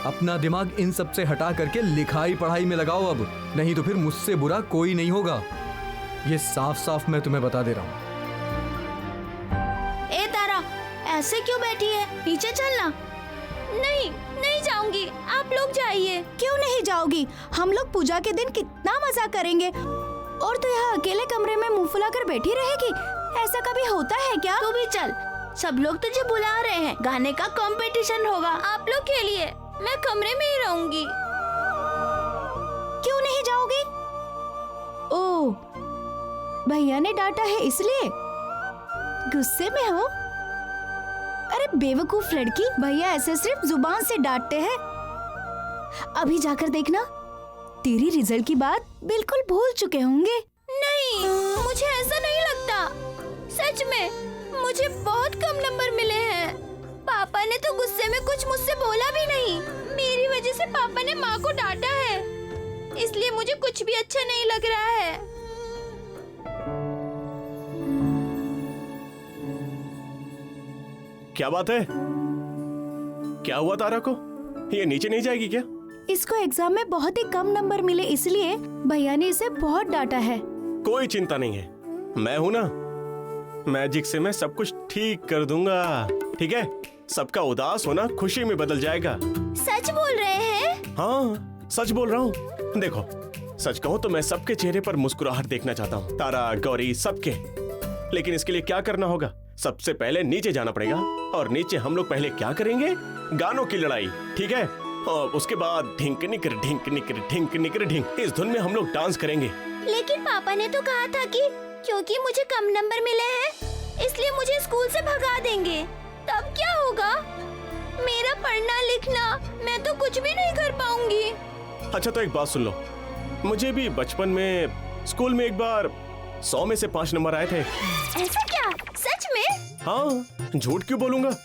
अपना दिमाग इन सब से हटा करके लिखाई पढ़ाई में लगाओ अब, नहीं तो फिर मुझसे बुरा कोई नहीं होगा। ये साफ साफ मैं तुम्हें बता दे रहा हूँ। ए तारा, ऐसे क्यों बैठी है? नीचे चलना। नहीं, नहीं जाऊंगी, आप लोग जाइए। क्यों नहीं जाओगी? हम लोग पूजा के दिन कितना मजा करेंगे और तू यहाँ अकेले कमरे में मुंह फुलाकर बैठी रहेगी? ऐसा कभी होता है क्या? तू भी चल, सब लोग तुझे बुला रहे हैं, गाने का कंपटीशन होगा आप लोग के लिए। मैं कमरे में ही रहूंगी। क्यों नहीं जाओगी? ओह, भैया ने डांटा है इसलिए गुस्से में हो? अरे बेवकूफ लड़की, भैया ऐसे सिर्फ जुबान से डांटते हैं। अभी जाकर देखना, तेरी रिजल्ट की बात बिल्कुल भूल चुके होंगे। नहीं, मुझे ऐसा नहीं लगता। सच में मुझे बहुत कम नंबर मिले हैं। पापा ने तो गुस्से में कुछ मुझसे बोला भी नहीं। मेरी वजह से पापा ने माँ को डांटा है, इसलिए मुझे कुछ भी अच्छा नहीं लग रहा है। क्या बात है? क्या हुआ तारा को? ये नीचे नहीं जाएगी क्या? इसको एग्जाम में बहुत ही कम नंबर मिले इसलिए भैया ने इसे बहुत डांटा है। कोई चिंता नहीं है, मैं हूं ना। मैजिक से मैं सब कुछ ठीक कर दूंगा, ठीक है? सबका उदास होना खुशी में बदल जाएगा। सच बोल रहे हैं? हाँ, सच बोल रहा हूँ। देखो, सच कहूँ तो मैं सबके चेहरे पर मुस्कुराहट देखना चाहता हूँ, तारा, गौरी, सबके। लेकिन इसके लिए क्या करना होगा? सबसे पहले नीचे जाना पड़ेगा, और नीचे हम लोग पहले क्या करेंगे? गानों की लड़ाई, ठीक है? और उसके बाद ढिंक निकर ढिंक निकर ढिंक निकर ढिंक, इस धुन में हम लोग डांस करेंगे। लेकिन पापा ने तो कहा था कि क्योंकि मुझे कम नंबर मिले हैं, इसलिए मुझे स्कूल से भगा देंगे। तब क्या होगा? मेरा पढ़ना लिखना, मैं तो कुछ भी नहीं कर पाऊंगी। अच्छा तो एक बात सुन लो, मुझे भी बचपन में स्कूल में एक बार 100 में से 5 नंबर आए थे। ऐसा क्या? सच में? हाँ, झूठ क्यों बोलूंगा?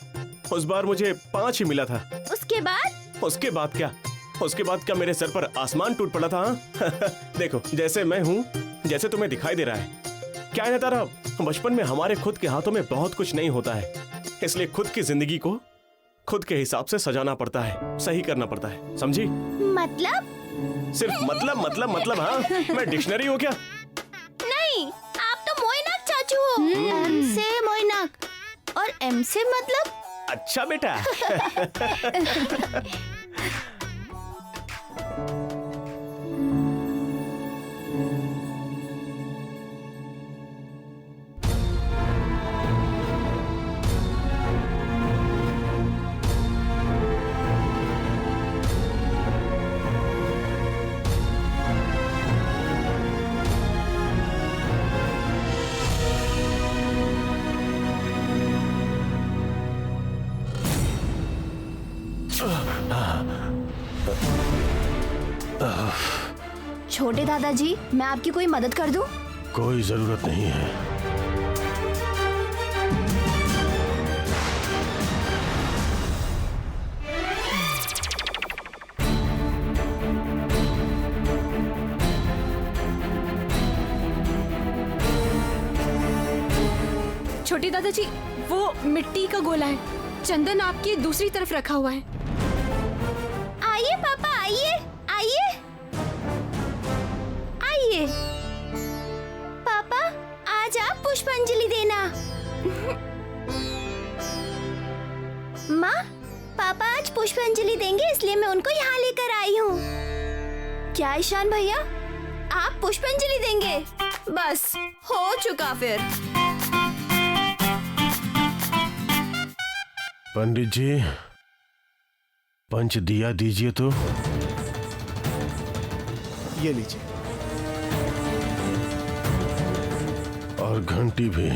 उस बार मुझे 5 ही मिला था। उसके बाद? उसके बाद क्या? उसके बाद क्या मेरे सर पर आसमान टूट पड़ा था? देखो, जैसे मैं हूँ, जैसे तुम्हें दिखाई दे रहा है। क्या है ना तारा, बचपन में हमारे खुद के हाथों में बहुत कुछ नहीं होता है, इसलिए खुद की जिंदगी को खुद के हिसाब से सजाना पड़ता है, सही करना पड़ता है, समझी? मतलब? सिर्फ मतलब हाँ? मैं डिक्शनरी हूँ क्या? नहीं, आप तो मोइनाक चाचू हो। एम से मोइनाक, और एम से मतलब? अच्छा बेटा। छोटे दादाजी, मैं आपकी कोई मदद कर दूं? कोई जरूरत नहीं है। छोटे दादाजी, वो मिट्टी का गोला है, चंदन आपकी दूसरी तरफ रखा हुआ है। आइए पापा, आइए आइए आइए। पापा, आज आप पुष्पांजलि देना। माँ, पापा आज पुष्पांजलि देंगे, इसलिए मैं उनको यहाँ लेकर आई हूँ। क्या ईशान भैया, आप पुष्पांजलि देंगे? बस हो चुका फिर। पंडित जी, पंच दिया दीजिए तो। ये लीजिए। और घंटी भी।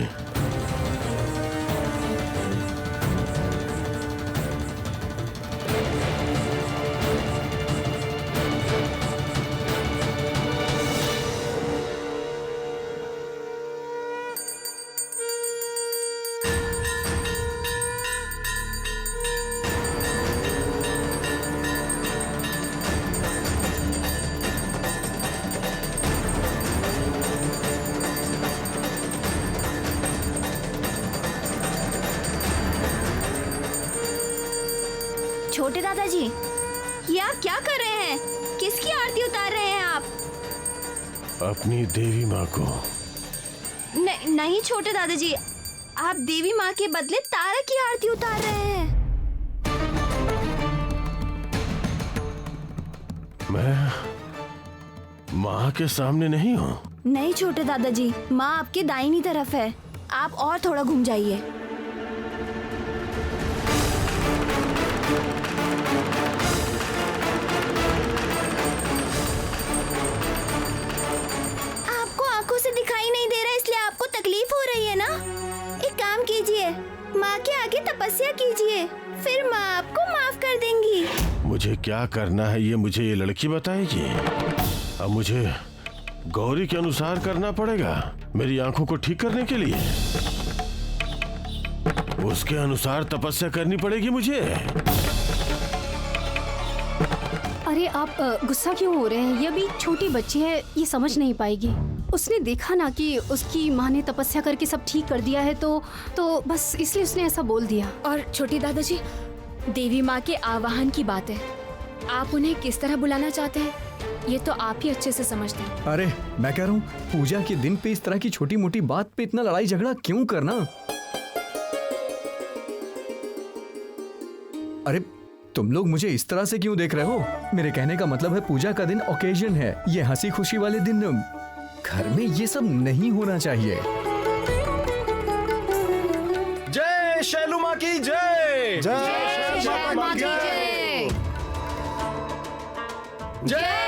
छोटे दादाजी, ये आप क्या कर रहे हैं? किसकी आरती उतार रहे हैं आप? अपनी देवी माँ को। नहीं छोटे दादाजी, आप देवी माँ के बदले तारा की आरती उतार रहे हैं। मैं माँ के सामने नहीं हूँ। नहीं छोटे दादाजी, माँ आपके दाहिनी तरफ है। आप और थोड़ा घूम जाइए। आपको आंखों से दिखाई नहीं दे रहा, इसलिए आपको तकलीफ हो रही है ना? एक काम कीजिए, माँ के आगे तपस्या कीजिए, फिर माँ आपको माफ कर देंगी। मुझे क्या करना है ये मुझे ये लड़की बताएगी। अब मुझे गौरी के अनुसार करना पड़ेगा मेरी आंखों को ठीक करने के लिए। उसके अनुसार तपस्या करनी पड़ेगी मुझे। अरे आप गुस्सा क्यों हो रहे हैं? ये अभी छोटी बच्ची है, ये समझ नहीं पाएगी। उसने देखा ना कि उसकी माँ ने तपस्या करके सब ठीक कर दिया है, तो बस इसलिए उसने ऐसा बोल दिया। और छोटी दादाजी, देवी माँ के आवाहन की बात है, आप उन्हें किस तरह बुलाना चाहते हैं ये तो आप ही अच्छे से समझते हैं। अरे मैं कह रहा हूँ, पूजा के दिन पे इस तरह की छोटी मोटी बात पे इतना लड़ाई झगड़ा क्यों करना? अरे तुम लोग मुझे इस तरह से क्यों देख रहे हो? मेरे कहने का मतलब है पूजा का दिन ओकेजन है, ये हंसी खुशी वाले दिन। घर में ये सब नहीं होना चाहिए। जय शैलू माँ की जय। जय शैल माँ की जय। जय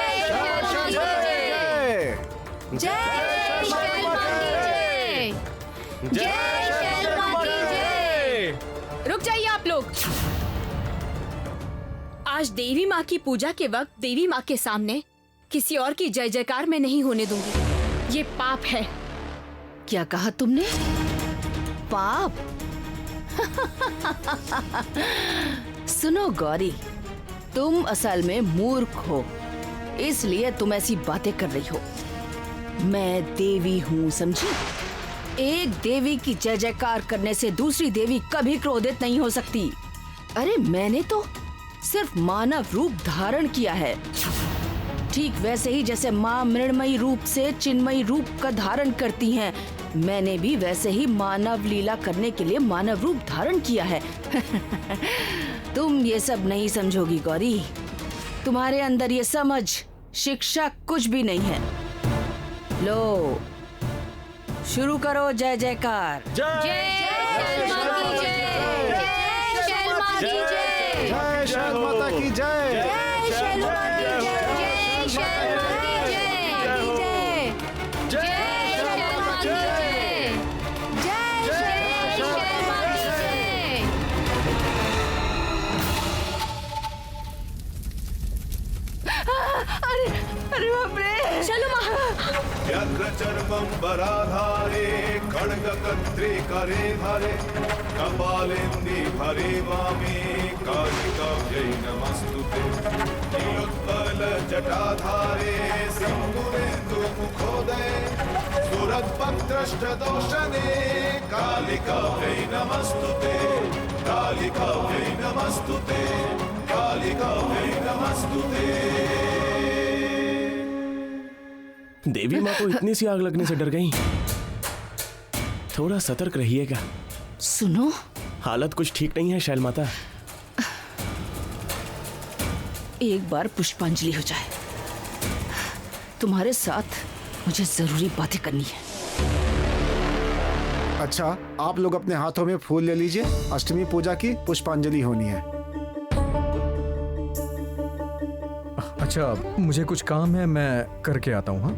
रुक जाइए आप लोग। आज देवी माँ की पूजा के वक्त देवी माँ के सामने किसी और की जय जयकार मैं नहीं होने दूंगी। ये पाप है। क्या कहा तुमने? पाप? सुनो गौरी, तुम असल में मूर्ख हो, इसलिए तुम ऐसी बातें कर रही हो। मैं देवी हूँ, समझी? एक देवी की जय जयकार करने से दूसरी देवी कभी क्रोधित नहीं हो सकती। अरे मैंने तो सिर्फ मानव रूप धारण किया है, ठीक वैसे ही जैसे माँ मृण्मयी रूप से चिन्मयी रूप का धारण करती हैं, मैंने भी वैसे ही मानव लीला करने के लिए मानव रूप धारण किया है। तुम ये सब नहीं समझोगी गौरी, तुम्हारे अंदर ये समझ शिक्षा कुछ भी नहीं है। लो शुरू करो जय जयकार। जय शैल माता की जय। अरे बाप रे, चलो चर्मं वराधारे खड्गकर्त्री करे धरे कपालेन्दि भरे वामे कालिकाभ्यै नमस्तुते नीलोत्पल जटाधारे सिंदूरेन्दु मुखोदये सुरद्भक्त्रष्टदोषणे कालिकाभ्यै नमस्तुते कालिकाभ्यै नमस्तुते कालिकाभ्यै नमस्तुते। देवी माँ तो इतनी सी आग लगने से डर गई। थोड़ा सतर्क रहिएगा। सुनो, हालत कुछ ठीक नहीं है शैल माता। एक बार पुष्पांजलि हो जाए, तुम्हारे साथ मुझे जरूरी बातें करनी है। अच्छा, आप लोग अपने हाथों में फूल ले लीजिए, अष्टमी पूजा की पुष्पांजलि होनी है। अच्छा, मुझे कुछ काम है, मैं करके आता हूँ। हाँ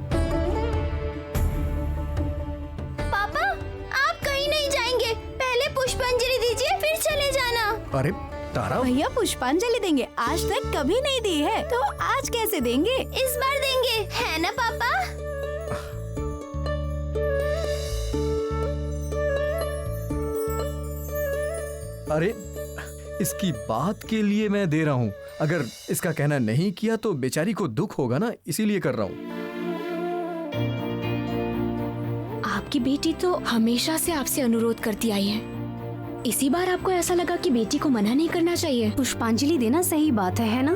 पापा, आप कहीं नहीं जाएंगे, पहले पुष्पांजलि दीजिए फिर चले जाना। अरे तारा, भैया पुष्पांजलि देंगे, आज तक कभी नहीं दी है, तो आज कैसे देंगे? इस बार देंगे, है ना पापा? अरे इसकी बात के लिए मैं दे रहा हूँ, अगर इसका कहना नहीं किया तो बेचारी को दुख होगा ना, इसीलिए कर रहा हूँ। आपकी बेटी तो हमेशा से आपसे अनुरोध करती आई है, इसी बार आपको ऐसा लगा कि बेटी को मना नहीं करना चाहिए। पुष्पांजलि देना सही बात है ना?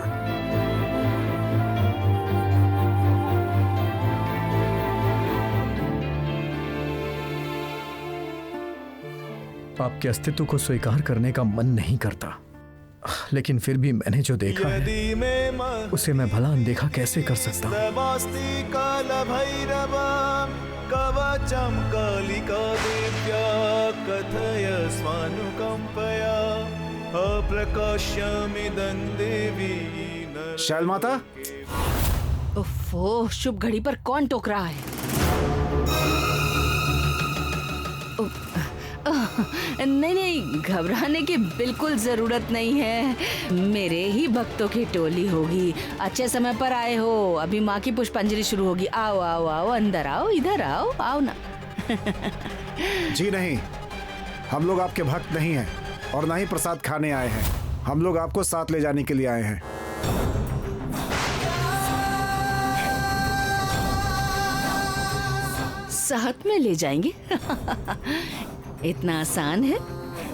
आपके अस्तित्व को स्वीकार करने का मन नहीं करता, लेकिन फिर भी मैंने जो देखा है उसे मैं भला अनदेखा कैसे कर सकता हूँ। कवचम कालिका दिव्या कथय स्वानुकंपया अप्रकाश्यमिदं देवी शैल माता, ओफो, शुभ घड़ी पर कौन टोक रहा है? नहीं नहीं, घबराने की बिल्कुल जरूरत नहीं है। मेरे ही भक्तों की टोली होगी। अच्छे समय पर आए हो। अभी माँ की पुष्पांजलि शुरू होगी। आओ आओ आओ, अंदर आओ, इधर आओ, आओ ना। जी नहीं, हम लोग आपके भक्त नहीं हैं और ना ही प्रसाद खाने आए हैं। हम लोग आपको साथ ले जाने के लिए आए हैं। साथ में ले जाएंगे? इतना आसान है?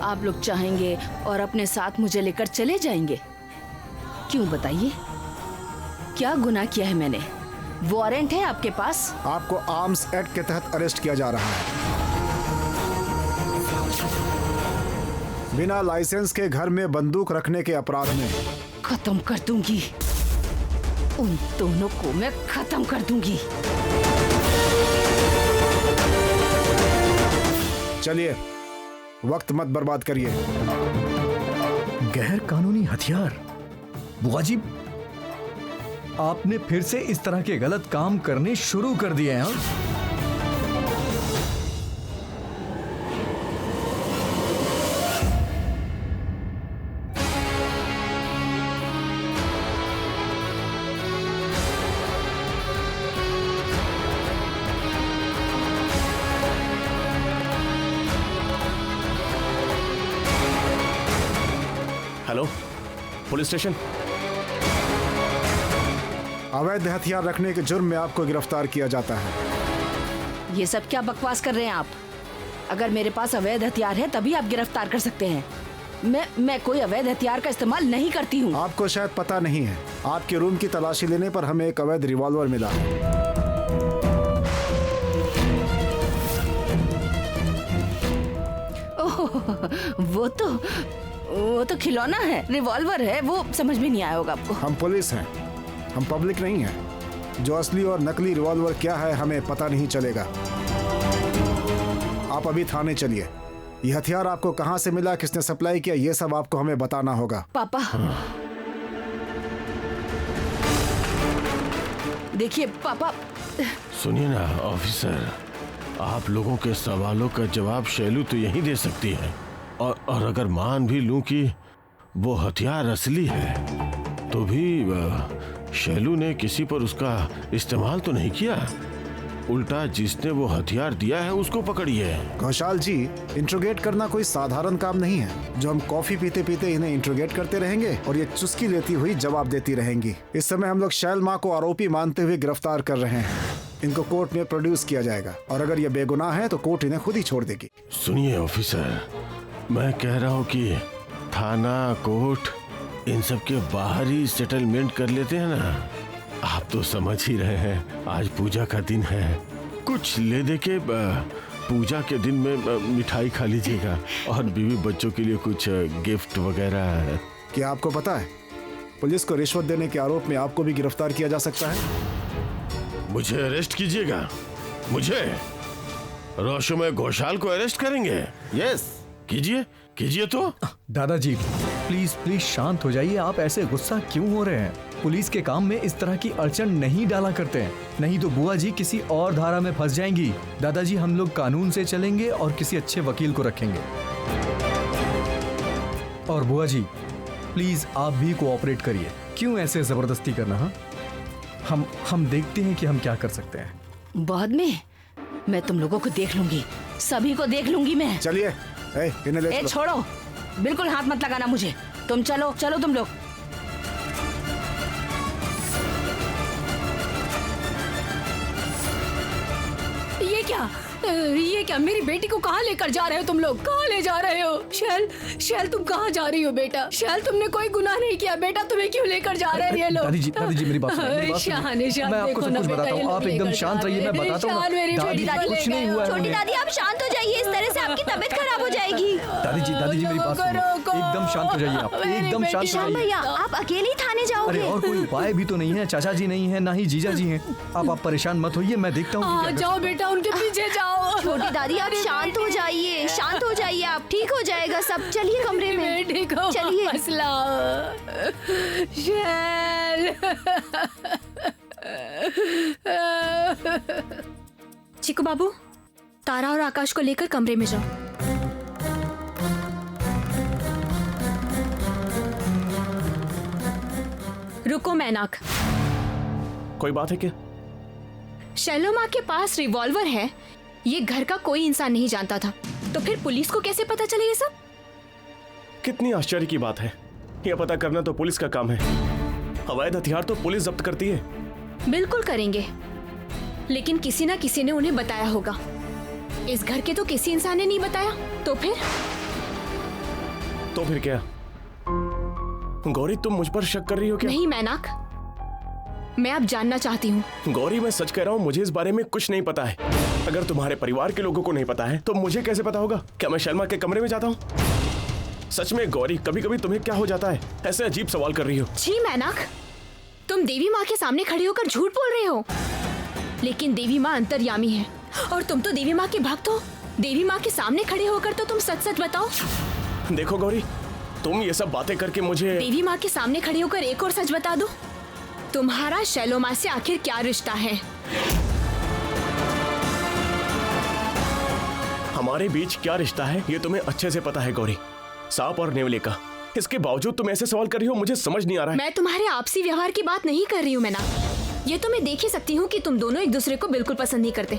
आप लोग चाहेंगे और अपने साथ मुझे लेकर चले जाएंगे? क्यों बताइए, क्या गुनाह किया है मैंने? वारंट है आपके पास? आपको आर्म्स एक्ट के तहत अरेस्ट किया जा रहा है। बिना लाइसेंस के घर में बंदूक रखने के अपराध में। खत्म कर दूंगी, उन दोनों को मैं खत्म कर दूंगी। चलिए, वक्त मत बर्बाद करिए। गैर कानूनी हथियार? बुआ जी, आपने फिर से इस तरह के गलत काम करने शुरू कर दिए हैं। Hello, police station. अवैध हथियार रखने के जुर्म में आपको गिरफ्तार किया जाता है। ये सब क्या बकवास कर रहे हैं आप? अगर मेरे पास अवैध हथियार है तभी आप गिरफ्तार कर सकते हैं। मैं कोई अवैध हथियार का इस्तेमाल नहीं करती हूँ। आपको शायद पता नहीं है, आपके रूम की तलाशी लेने पर हमें एक अवैध रिवॉल्वर मिला। ओह, वो तो खिलौना है, रिवॉल्वर है, वो समझ में नहीं आया होगा आपको। हम पुलिस हैं, हम पब्लिक नहीं हैं। जो असली और नकली रिवॉल्वर क्या है हमें पता नहीं चलेगा। आप अभी थाने चलिए। ये हथियार आपको कहां से मिला, किसने सप्लाई किया, ये सब आपको हमें बताना होगा। पापा, देखिए पापा। सुनिए ना ऑफिसर, आप लोगों के सवालों का जवाब शैलू तो यही दे सकती है। और अगर मान भी लूं कि वो हथियार असली है तो भी शैलू ने किसी पर उसका इस्तेमाल तो नहीं किया। उल्टा जिसने वो हथियार दिया है उसको पकड़िए। घोषाल जी, इंट्रोगेट करना कोई साधारण काम नहीं है जो हम कॉफी पीते पीते इन्हें इंट्रोगेट करते रहेंगे और ये चुस्की लेती हुई जवाब देती रहेंगी। इस समय हम लोग शैल माँ को आरोपी मानते हुए गिरफ्तार कर रहे हैं। इनको कोर्ट में प्रोड्यूस किया जाएगा और अगर ये बेगुनाह है तो कोर्ट इन्हें खुद ही छोड़ देगी। सुनिए ऑफिसर, मैं कह रहा हूँ कि थाना, कोर्ट, इन सब के बाहर ही सेटलमेंट कर लेते हैं ना। आप तो समझ ही रहे हैं, आज पूजा का दिन है। कुछ ले दे के पूजा के दिन में मिठाई खा लीजिएगा और बीवी बच्चों के लिए कुछ गिफ्ट वगैरह। क्या आपको पता है, पुलिस को रिश्वत देने के आरोप में आपको भी गिरफ्तार किया जा सकता है। मुझे अरेस्ट कीजिएगा? मुझे? रोशो में घोषाल को अरेस्ट करेंगे? यस, कीजिए कीजिए। तो दादाजी प्लीज प्लीज शांत हो जाइए। आप ऐसे गुस्सा क्यों हो रहे हैं? पुलिस के काम में इस तरह की अड़चन नहीं डाला करते हैं, नहीं तो बुआ जी किसी और धारा में फंस जाएंगी। दादाजी, हम लोग कानून से चलेंगे और किसी अच्छे वकील को रखेंगे। और बुआ जी प्लीज आप भी कोऑपरेट करिए। क्यों ऐसे जबरदस्ती करना? हाँ, हम देखते हैं कि हम क्या कर सकते हैं। बाद में मैं तुम लोगों को देख लूंगी, सभी को देख लूंगी मैं। चलिए, इन्हें ले चलो। छोड़ो, बिल्कुल हाथ मत लगाना मुझे। तुम चलो चलो तुम लोग। ये क्या? ये क्या, मेरी बेटी को कहाँ लेकर जा रहे हो तुम लोग? कहाँ ले जा रहे हो? शैल तुम कहाँ जा रही हो बेटा? शैल तुमने कोई गुनाह नहीं किया बेटा, तुम्हें क्यों लेकर जा रहे हैं ये लोग? दादी जी मेरी बात सुनिए, मेरी बात सुनिए। शान मैं आपको सब कुछ बताता हूँ, आप एकदम शांत रहिए, मैं बताता हूँ ना। दादी जी कुछ नहीं हुआ है छोटी उन्हें। दादी आप शांत हो जाइए, इस तरह से आपकी तबीयत खराब हो जाएगी। दादी जी मेरी बात सुनिए, एकदम शांत हो जाइए आप, एकदम शांत हो ईशान जाइए। भैया आप अकेले ही थाने अरे जाओगे? और कोई उपाय भी तो नहीं है, चाचा जी नहीं है, ना ही जीजा जी हैं। आप परेशान मत होइए, मैं देखता हूँ कि क्या कर जाओ बेटा, उनके पीछे जाओ। छोटी दादी आप शांत हो जाइए, शांत हो जाइए, आप ठीक हो जाएगा सब। चलिए कमरे में, ठीक हो चलिए। मसला शैल। चिकू बाबू, तारा और आकाश को लेकर कमरे में जाओ। रुको मैनाक, कोई बात है क्या? शैलो माँ के पास रिवॉल्वर है, ये घर का कोई इंसान नहीं जानता था, तो फिर पुलिस को कैसे पता चले ये सब? कितनी आश्चर्य की बात है, यह पता करना तो पुलिस का काम है। अवैध हथियार तो पुलिस जब्त करती है। बिल्कुल करेंगे, लेकिन किसी ना किसी ने उन्हें बताया होगा। इस घर के तो किसी इंसान ने नहीं बताया, तो फिर क्या? गौरी तुम मुझ पर शक कर रही हो क्या? नहीं मैनाक, मैं अब जानना चाहती हूँ। गौरी मैं सच कह रहा हूँ, मुझे इस बारे में कुछ नहीं पता है। अगर तुम्हारे परिवार के लोगों को नहीं पता है तो मुझे कैसे पता होगा? क्या मैं शर्मा के कमरे में जाता हूँ? सच में गौरी, कभी कभी तुम्हें क्या हो जाता है, ऐसे अजीब सवाल कर रही हो। जी मैनाक, तुम देवी माँ के सामने खड़े होकर झूठ बोल रहे हो, लेकिन देवी माँ अंतर्यामी है और तुम तो देवी माँ के भक्त हो। देवी माँ के सामने खड़े होकर तो तुम सच सच बताओ। देखो गौरी, तुम ये सब बातें करके मुझे देवी माँ के सामने खड़े होकर एक और सच बता दो, तुम्हारा शैलो माँ से आखिर क्या रिश्ता है? हमारे बीच क्या रिश्ता है ये तुम्हें अच्छे से पता है गौरी, सांप और नेवले का। इसके बावजूद तुम ऐसे सवाल कर रही हो, मुझे समझ नहीं आ रहा है। मैं तुम्हारे आपसी व्यवहार की बात नहीं कर रही हूँ मैना, ये तो मैं देख ही सकती हूँ कि तुम दोनों एक दूसरे को बिल्कुल पसंद नहीं करते,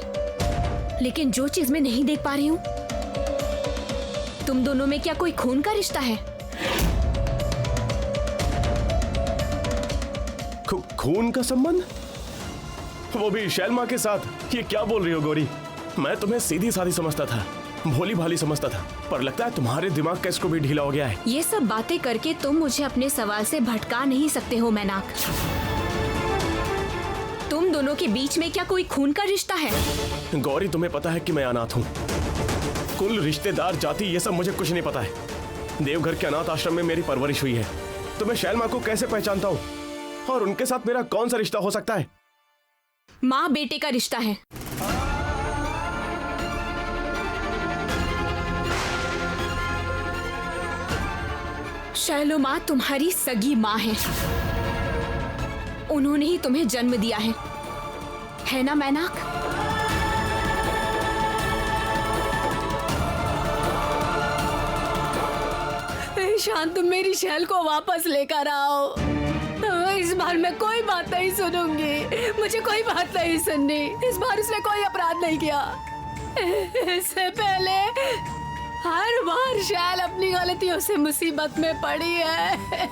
लेकिन जो चीज मैं नहीं देख पा रही हूँ, तुम दोनों में क्या कोई खून का रिश्ता है? खून का संबंध? वो भी शैलमा के साथ? ये क्या बोल रही हो गौरी? मैं तुम्हें सीधी सादी समझता था, भोली भाली समझता था, पर लगता है तुम्हारे दिमाग का इसको भी ढीला हो गया है। ये सब बातें करके तुम मुझे अपने सवाल से भटका नहीं सकते हो मैनाक। तुम दोनों के बीच में क्या कोई खून का रिश्ता है? गौरी तुम्हें पता है कि मैं अनाथ हूँ, कुल रिश्तेदार जाति ये सब मुझे कुछ नहीं पता है। देवघर के अनाथ आश्रम में मेरी परवरिश हुई है, तो मैं शैलमा को कैसे पहचानता हूँ और उनके साथ मेरा कौन सा रिश्ता हो सकता है? माँ बेटे का रिश्ता है। शैलो माँ तुम्हारी सगी माँ है, उन्होंने ही तुम्हें जन्म दिया है ना मैनाक? शांत, तुम मेरी शैल को वापस लेकर आओ। इस बार मैं कोई बात नहीं सुनूंगी, मुझे कोई बात नहीं सुननी। इस बार उसने कोई अपराध नहीं किया। इससे पहले हर बार शैल अपनी गलतियों से मुसीबत में पड़ी है।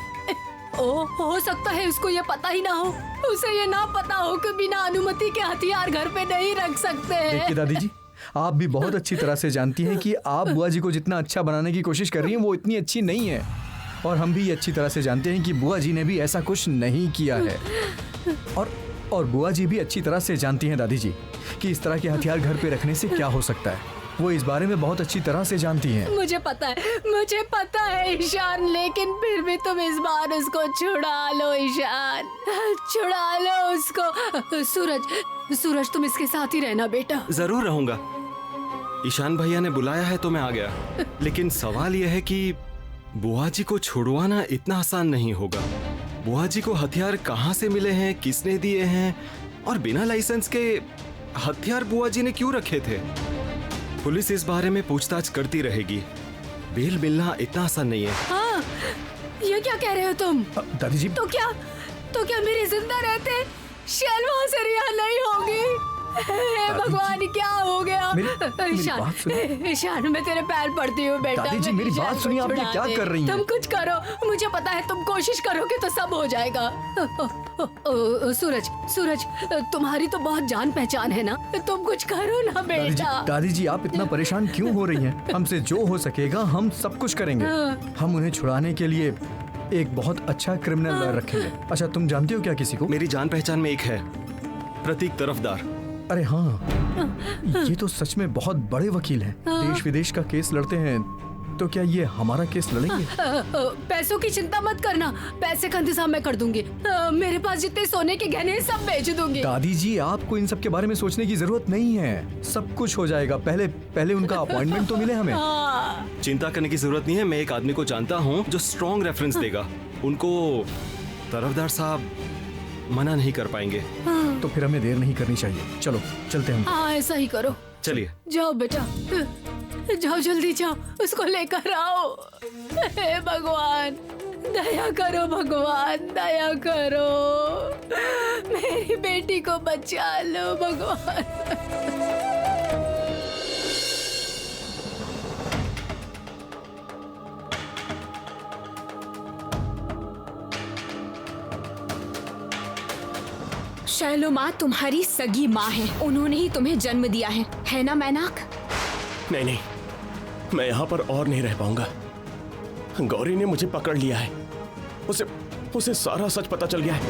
हो सकता है उसको ये पता ही ना हो, उसे ये ना पता हो कि बिना अनुमति के हथियार घर पे नहीं रख सकते हैं। देखिए दादी जी, आप भी बहुत अच्छी तरह से जानती हैं कि आप बुआ जी को जितना अच्छा बनाने की कोशिश कर रही हैं वो इतनी अच्छी नहीं है, और हम भी ये अच्छी तरह से जानते हैं कि बुआ जी ने भी ऐसा कुछ नहीं किया है। और बुआ जी भी अच्छी तरह से जानती हैं दादी जी कि इस तरह के हथियार घर पे रखने से क्या हो सकता है, वो इस बारे में बहुत अच्छी तरह से जानती हैं। मुझे पता है ईशान, लेकिन फिर भी तुम इस बार उसको छुड़ा लो ईशान, छुड़ा लो उसको। सूरज तुम इसके साथ ही रहना बेटा। जरूर रहूंगा, ईशान भैया ने बुलाया है तो मैं आ गया। लेकिन सवाल यह है कि बुआ जी को छुड़वाना इतना आसान नहीं होगा। बुआ जी को हथियार कहाँ से मिले हैं, किसने दिए हैं, और बिना लाइसेंस के हथियार बुआ जी ने क्यों रखे थे? पुलिस इस बारे में पूछताछ करती रहेगी, बेल मिलना इतना आसान नहीं है। हाँ, ये क्या कह रहे हो तुम? दादी जी तो क्या मेरे जिंदा रहते शैल वहाँ से रिहा नहीं होगी? हे भगवान क्या हो गया? मेरी बात सुनिए। ईशान मैं तेरे पैर पड़ती हूँ बेटा। दादी जी, मैं मेरी ईशान बात को सुनिए, आप ये छुड़ा क्या दे। कर रही हैं? तुम कुछ करो, मुझे पता है तुम कोशिश करोगे तो सब हो जाएगा। सूरज सूरज तुम्हारी तो बहुत जान पहचान है ना, तुम कुछ करो ना बेटा। दादी जी आप इतना परेशान क्यों हो रही हैं? हमसे जो हो सकेगा हम सब कुछ करेंगे। हम उन्हें छुड़ाने के लिए एक बहुत अच्छा क्रिमिनल लॉयर रखेंगे। अच्छा तुम जानती हो क्या किसी को? मेरी जान पहचान में एक है, प्रतीक तरफदार। अरे हाँ, ये तो सच में बहुत बड़े वकील हैं, देश विदेश का केस लड़ते हैं। तो क्या ये हमारा केस लड़ेंगे? पैसों की चिंता मत करना, पैसे का इंतजाम मैं कर दूंगी। मेरे पास जितने सोने के गहने हैं, सब बेच दूंगी। दादी जी आपको इन सब के बारे में सोचने की जरूरत नहीं है, सब कुछ हो जाएगा। पहले उनका अपॉइंटमेंट तो मिले हमें। चिंता करने की जरूरत नहीं है, मैं एक आदमी को जानता हूँ जो स्ट्रॉन्ग रेफरेंस देगा। उनको तरफदार साहब मना नहीं कर पाएंगे। तो फिर हमें देर नहीं करनी चाहिए, चलो चलते हैं। हाँ ऐसा ही करो। चलिए जाओ बेटा, जाओ जल्दी जाओ, उसको लेकर आओ। हे भगवान दया करो, भगवान दया करो, मेरी बेटी को बचा लो भगवान। शैलो माँ तुम्हारी सगी माँ है, उन्होंने ही तुम्हें जन्म दिया है ना मैनाक? नहीं नहीं, मैं यहाँ पर और नहीं रह पाऊंगा। गौरी ने मुझे पकड़ लिया है, उसे सारा सच पता चल गया है।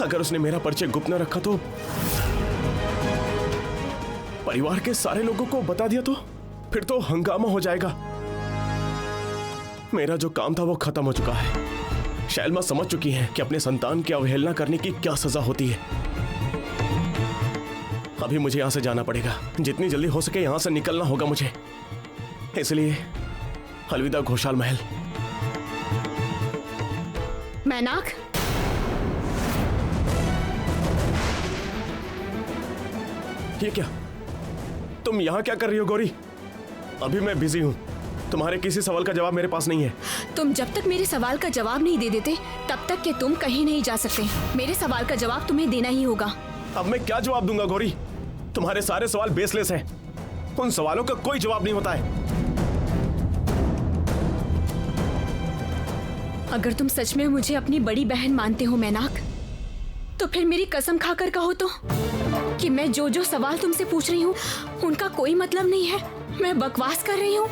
अगर उसने मेरा परिचय गुप्त न रखा तो परिवार के सारे लोगों को बता दिया तो फिर तो हंगामा हो जाएगा। मेरा जो काम था वो खत्म हो चुका है। शैलमा समझ चुकी है कि अपने संतान की अवहेलना करने की क्या सजा होती है। अभी मुझे यहां से जाना पड़ेगा, जितनी जल्दी हो सके यहां से निकलना होगा मुझे। इसलिए अलविदा घोषाल महल। मैनाक ये क्या, तुम यहां क्या कर रही हो गौरी? अभी मैं बिजी हूं, तुम्हारे किसी सवाल का जवाब मेरे पास नहीं है। तुम जब तक मेरे सवाल का जवाब नहीं दे देते तब तक कि तुम कहीं नहीं जा सकते। मेरे सवाल का जवाब तुम्हें देना ही होगा। अब मैं क्या जवाब दूंगा गौरी? तुम्हारे सारे सवाल बेसलेस हैं, उन सवालों का कोई जवाब नहीं होता है। अगर तुम सच में मुझे अपनी बड़ी बहन मानते हो मैनाक, तो फिर मेरी कसम खाकर कहो तो कि मैं जो सवाल तुमसे पूछ रही हूँ उनका कोई मतलब नहीं है, मैं बकवास कर रही हूँ।